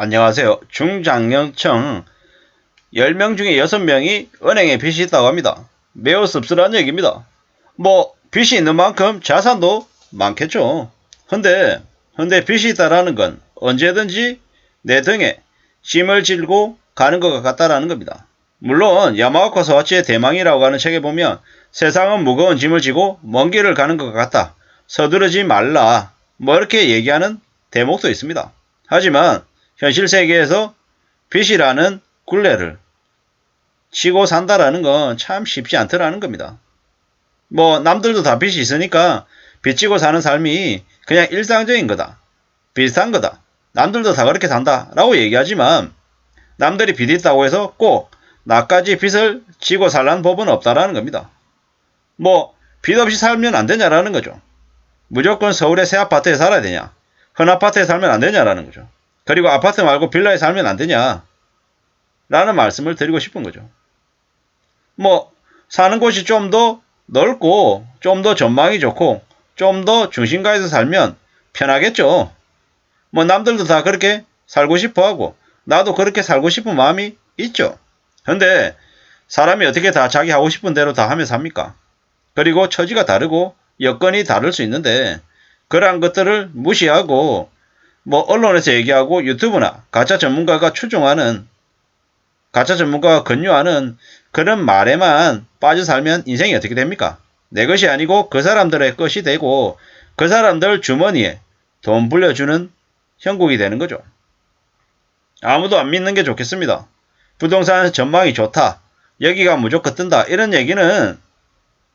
안녕하세요. 중장년층 10명 중에 6명이 은행에 빚이 있다고 합니다. 매우 씁쓸한 얘기입니다. 빚이 있는 만큼 자산도 많겠죠. 근데 빚이 있다라는 건 언제든지 내 등에 짐을 질고 가는 것 같다라는 겁니다. 물론 야마오카 소아치의 대망이라고 하는 책에 보면 세상은 무거운 짐을 지고 먼 길을 가는 것 같다. 서두르지 말라. 이렇게 얘기하는 대목도 있습니다. 하지만 현실 세계에서 빚이라는 굴레를 치고 산다라는 건 참 쉽지 않더라는 겁니다. 남들도 다 빚이 있으니까 빚 지고 사는 삶이 그냥 일상적인 거다. 비슷한 거다. 남들도 다 그렇게 산다. 라고 얘기하지만 남들이 빚이 있다고 해서 꼭 나까지 빚을 지고 살라는 법은 없다라는 겁니다. 빚 없이 살면 안 되냐라는 거죠. 무조건 서울의 새 아파트에 살아야 되냐. 큰 아파트에 살면 안 되냐라는 거죠. 그리고 아파트 말고 빌라에 살면 안 되냐. 라는 말씀을 드리고 싶은 거죠. 사는 곳이 좀 더 넓고 좀 더 전망이 좋고 좀 더 중심가에서 살면 편하겠죠. 남들도 다 그렇게 살고 싶어 하고 나도 그렇게 살고 싶은 마음이 있죠. 근데 사람이 어떻게 다 자기 하고 싶은 대로 다 하면 삽니까? 그리고 처지가 다르고 여건이 다를 수 있는데 그러한 것들을 무시하고 언론에서 얘기하고 유튜브나 가짜 전문가가 권유하는 그런 말에만 빠져 살면 인생이 어떻게 됩니까? 내 것이 아니고 그 사람들의 것이 되고 그 사람들 주머니에 돈 불려주는 형국이 되는 거죠. 아무도 안 믿는 게 좋겠습니다. 부동산 전망이 좋다. 여기가 무조건 뜬다. 이런 얘기는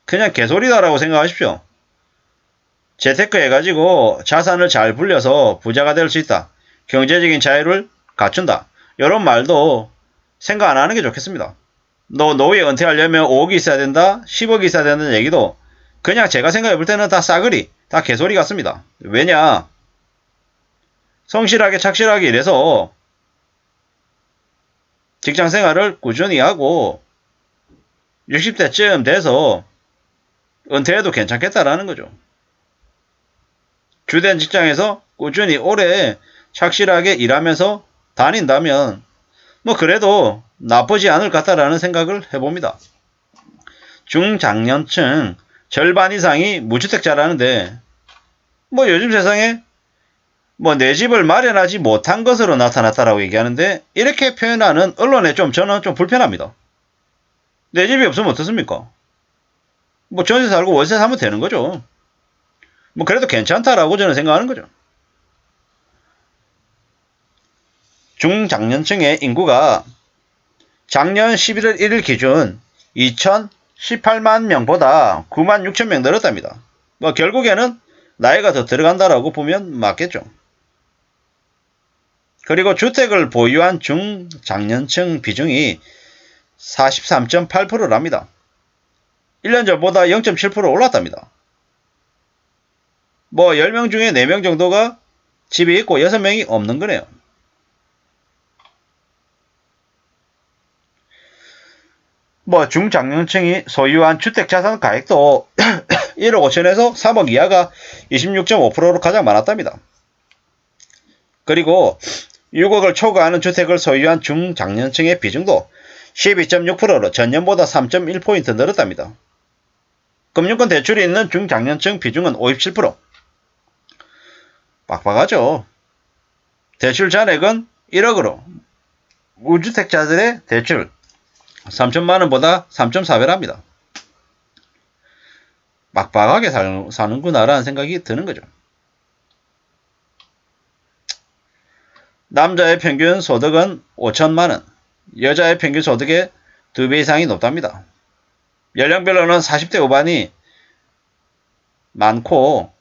그냥 개소리다라고 생각하십시오. 재테크 해가지고 자산을 잘 불려서 부자가 될 수 있다. 경제적인 자유를 갖춘다. 이런 말도 생각 안 하는 게 좋겠습니다. 너 노후에 은퇴하려면 5억이 있어야 된다, 10억이 있어야 된다는 얘기도 그냥 제가 생각해 볼 때는 다 싸그리, 다 개소리 같습니다. 왜냐? 성실하게 착실하게 일해서 직장 생활을 꾸준히 하고 60대쯤 돼서 은퇴해도 괜찮겠다라는 거죠. 주된 직장에서 꾸준히 오래 착실하게 일하면서 다닌다면 그래도 나쁘지 않을 것 같다라는 생각을 해봅니다. 중장년층 절반 이상이 무주택자라는데 요즘 세상에 내 집을 마련하지 못한 것으로 나타났다라고 얘기하는데 이렇게 표현하는 언론에 저는 좀 불편합니다. 내 집이 없으면 어떻습니까? 전세 살고 월세 사면 되는 거죠. 그래도 괜찮다라고 저는 생각하는 거죠. 중장년층의 인구가 작년 11월 1일 기준 2018만 명보다 9만 6천 명 늘었답니다. 결국에는 나이가 더 들어간다라고 보면 맞겠죠. 그리고 주택을 보유한 중장년층 비중이 43.8%랍니다. 1년 전보다 0.7% 올랐답니다. 10명 중에 4명 정도가 집이 있고 6명이 없는 거네요. 중장년층이 소유한 주택자산 가액도 1억 5천에서 3억 이하가 26.5%로 가장 많았답니다. 그리고 6억을 초과하는 주택을 소유한 중장년층의 비중도 12.6%로 전년보다 3.1포인트 늘었답니다. 금융권 대출이 있는 중장년층 비중은 57%. 빡빡하죠. 대출 잔액은 1억으로 무주택자들의 대출 3천만원보다 3.4배랍니다. 빡빡하게 사는구나라는 생각이 드는 거죠. 남자의 평균 소득은 5천만원, 여자의 평균 소득의 2배 이상이 높답니다. 연령별로는 40대 후반이 많고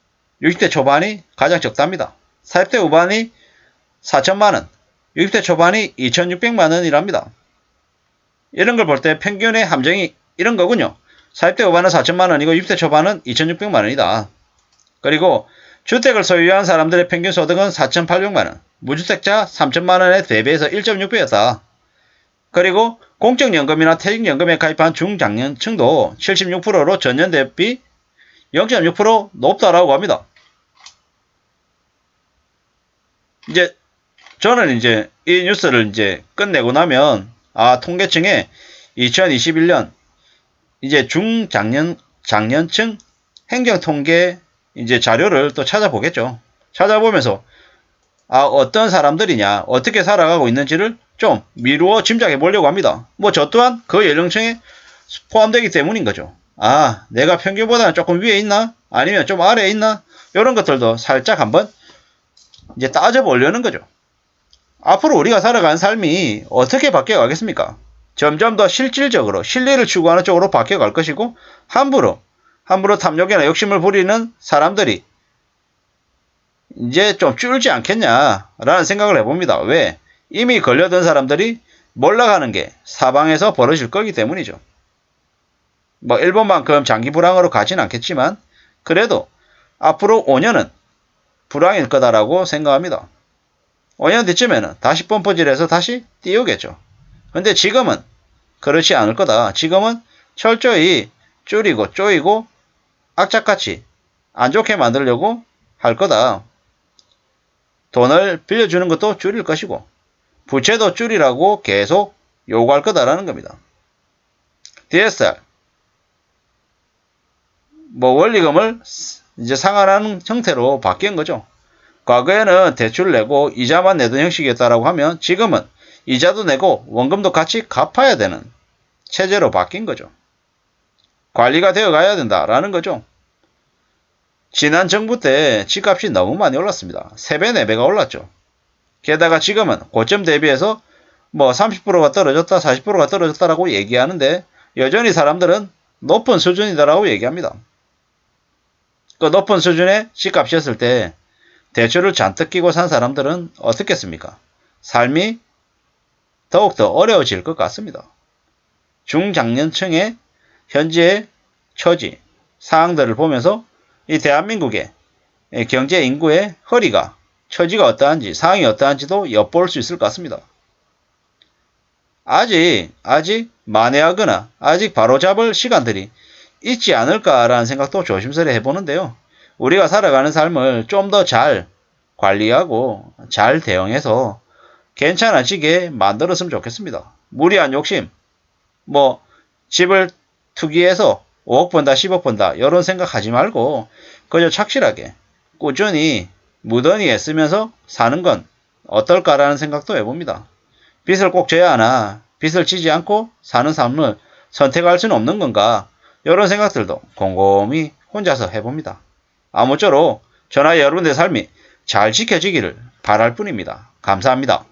60대 초반이 가장 적답니다. 40대 후반이 4천만원, 60대 초반이 2,600만원이랍니다. 이런 걸 볼 때 평균의 함정이 이런 거군요. 40대 후반은 4천만원이고 60대 초반은 2,600만원이다. 그리고 주택을 소유한 사람들의 평균 소득은 4,800만원, 무주택자 3천만원의 4배에서 1.6배였다. 그리고 공적연금이나 퇴직연금에 가입한 중장년층도 76%로 전년 대비 0.6% 높다라고 합니다. 이제 저는 이제 이 뉴스를 이제 끝내고 나면 통계청에 2021년 이제 장년층 행정통계 이제 자료를 또 찾아보겠죠. 찾아보면서 어떤 사람들이냐, 어떻게 살아가고 있는지를 좀 미루어 짐작해 보려고 합니다. 뭐 저 또한 그 연령층에 포함되기 때문인 거죠. 내가 평균보다는 조금 위에 있나? 아니면 좀 아래에 있나? 이런 것들도 살짝 한번 이제 따져보려는 거죠. 앞으로 우리가 살아가는 삶이 어떻게 바뀌어가겠습니까? 점점 더 실질적으로 실리를 추구하는 쪽으로 바뀌어갈 것이고 함부로 탐욕이나 욕심을 부리는 사람들이 이제 좀 줄지 않겠냐라는 생각을 해봅니다. 왜? 이미 걸려든 사람들이 몰락하는 게 사방에서 벌어질 거기 때문이죠. 뭐 일본만큼 장기 불황으로 가진 않겠지만 그래도 앞으로 5년은 불황일 거다라고 생각합니다. 5년 뒤쯤에는 다시 펌프질해서 다시 띄우겠죠. 근데 지금은 그렇지 않을 거다. 지금은 철저히 줄이고 쪼이고 악착같이 안 좋게 만들려고 할 거다. 돈을 빌려주는 것도 줄일 것이고 부채도 줄이라고 계속 요구할 거다라는 겁니다. DSR 원리금을 이제 상환하는 형태로 바뀐 거죠. 과거에는 대출 내고 이자만 내던 형식이었다라고 하면 지금은 이자도 내고 원금도 같이 갚아야 되는 체제로 바뀐 거죠. 관리가 되어 가야 된다라는 거죠. 지난 정부 때 집값이 너무 많이 올랐습니다. 3배, 4배가 올랐죠. 게다가 지금은 고점 대비해서 30%가 떨어졌다, 40%가 떨어졌다라고 얘기하는데 여전히 사람들은 높은 수준이다라고 얘기합니다. 그 높은 수준의 집값이었을 때 대출을 잔뜩 끼고 산 사람들은 어떻겠습니까? 삶이 더욱더 어려워질 것 같습니다. 중장년층의 현재의 처지, 상황들을 보면서 이 대한민국의 경제 인구의 허리가, 처지가 어떠한지, 상황이 어떠한지도 엿볼 수 있을 것 같습니다. 아직 만회하거나 아직 바로잡을 시간들이 있지 않을까라는 생각도 조심스레 해보는데요. 우리가 살아가는 삶을 좀 더 잘 관리하고 잘 대응해서 괜찮아지게 만들었으면 좋겠습니다. 무리한 욕심, 집을 투기해서 5억 번다, 10억 번다 이런 생각하지 말고 그저 착실하게 꾸준히 무던히에 쓰면서 사는 건 어떨까라는 생각도 해봅니다. 빚을 꼭 져야 하나, 빚을 지지 않고 사는 삶을 선택할 수는 없는 건가, 이런 생각들도 곰곰이 혼자서 해봅니다. 아무쪼록 저나 여러분의 삶이 잘 지켜지기를 바랄 뿐입니다. 감사합니다.